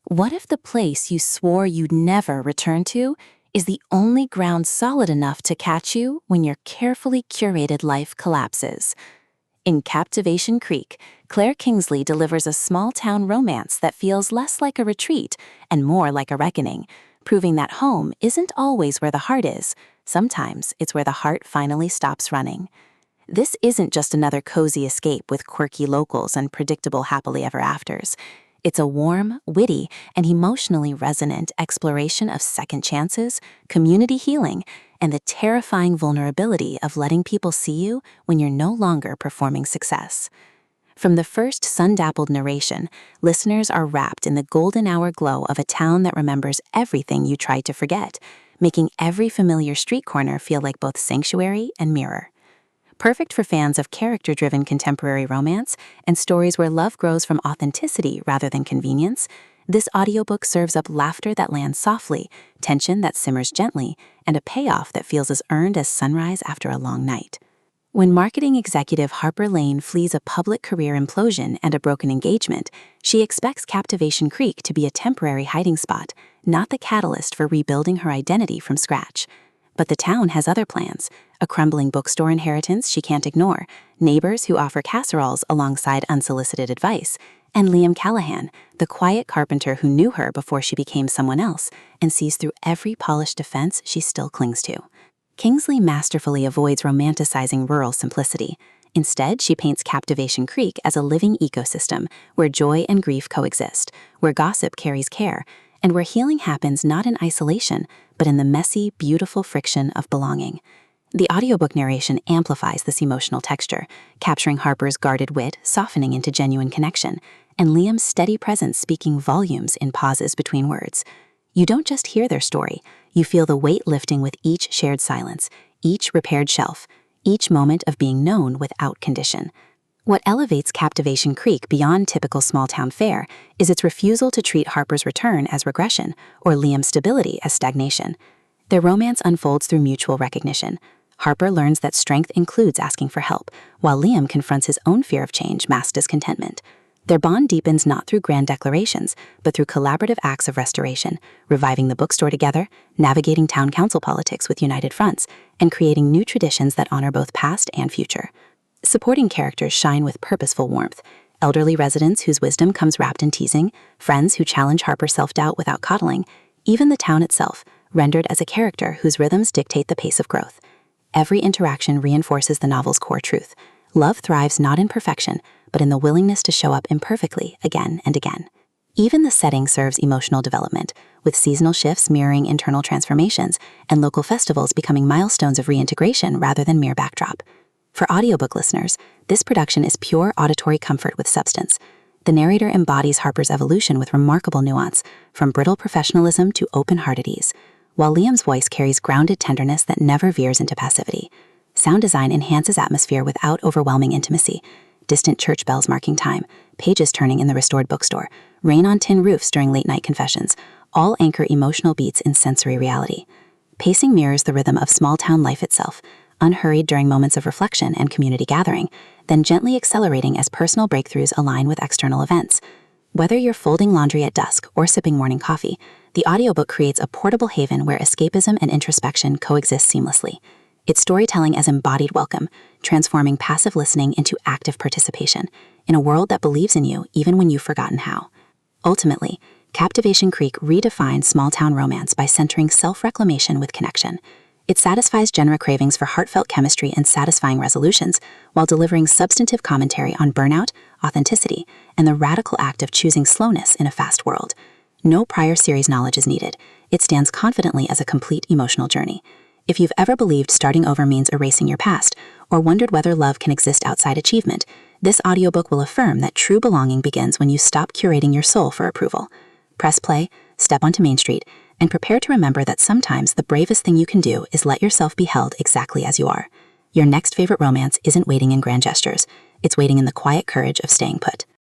What if the place you swore you'd never return to is the only ground solid enough to catch you when your carefully curated life collapses? In Captivation Creek, Claire Kingsley delivers a small-town romance that feels less like a retreat and more like a reckoning, proving that home isn't always where the heart is. Sometimes it's where the heart finally stops running. This isn't just another cozy escape with quirky locals and predictable happily ever afters. It's a warm, witty, and emotionally resonant exploration of second chances, community healing, and the terrifying vulnerability of letting people see you when you're no longer performing success. From the first sun-dappled narration, listeners are wrapped in the golden hour glow of a town that remembers everything you tried to forget, making every familiar street corner feel like both sanctuary and mirror. Perfect for fans of character-driven contemporary romance and stories where love grows from authenticity rather than convenience, this audiobook serves up laughter that lands softly, tension that simmers gently, and a payoff that feels as earned as sunrise after a long night. When marketing executive Harper Lane flees a public career implosion and a broken engagement, she expects Captivation Creek to be a temporary hiding spot, not the catalyst for rebuilding her identity from scratch. But the town has other plans: a crumbling bookstore inheritance she can't ignore, neighbors who offer casseroles alongside unsolicited advice, and Liam Callahan, the quiet carpenter who knew her before she became someone else and sees through every polished defense she still clings to. Kingsley masterfully avoids romanticizing rural simplicity. Instead, she paints Captivation Creek as a living ecosystem where joy and grief coexist, where gossip carries care, and where healing happens not in isolation, but in the messy, beautiful friction of belonging. The audiobook narration amplifies this emotional texture, capturing Harper's guarded wit softening into genuine connection, and Liam's steady presence speaking volumes in pauses between words. You don't just hear their story, you feel the weight lifting with each shared silence, each repaired shelf, each moment of being known without condition. What elevates Captivation Creek beyond typical small-town fare is its refusal to treat Harper's return as regression or Liam's stability as stagnation. Their romance unfolds through mutual recognition. Harper learns that strength includes asking for help, while Liam confronts his own fear of change masked as contentment. Their bond deepens not through grand declarations, but through collaborative acts of restoration, reviving the bookstore together, navigating town council politics with united fronts, and creating new traditions that honor both past and future. Supporting characters shine with purposeful warmth: elderly residents whose wisdom comes wrapped in teasing, friends who challenge Harper's self-doubt without coddling, even the town itself, rendered as a character whose rhythms dictate the pace of growth. Every interaction reinforces the novel's core truth: love thrives not in perfection, but in the willingness to show up imperfectly again and again. Even the setting serves emotional development, with seasonal shifts mirroring internal transformations and local festivals becoming milestones of reintegration rather than mere backdrop. For audiobook listeners, this production is pure auditory comfort with substance. The narrator embodies Harper's evolution with remarkable nuance, from brittle professionalism to open-hearted ease, while Liam's voice carries grounded tenderness that never veers into passivity. Sound design enhances atmosphere without overwhelming intimacy: distant church bells marking time, pages turning in the restored bookstore, rain on tin roofs during late-night confessions, all anchor emotional beats in sensory reality. Pacing mirrors the rhythm of small-town life itself, unhurried during moments of reflection and community gathering, then gently accelerating as personal breakthroughs align with external events. Whether you're folding laundry at dusk or sipping morning coffee, the audiobook creates a portable haven where escapism and introspection coexist seamlessly. It's storytelling as embodied welcome, transforming passive listening into active participation in a world that believes in you even when you've forgotten how. Ultimately, Captivation Creek redefines small-town romance by centering self-reclamation with connection. It satisfies genre cravings for heartfelt chemistry and satisfying resolutions, while delivering substantive commentary on burnout, authenticity, and the radical act of choosing slowness in a fast world. No prior series knowledge is needed. It stands confidently as a complete emotional journey. If you've ever believed starting over means erasing your past, or wondered whether love can exist outside achievement, this audiobook will affirm that true belonging begins when you stop curating your soul for approval. Press play, step onto Main Street, and prepare to remember that sometimes the bravest thing you can do is let yourself be held exactly as you are. Your next favorite romance isn't waiting in grand gestures. It's waiting in the quiet courage of staying put.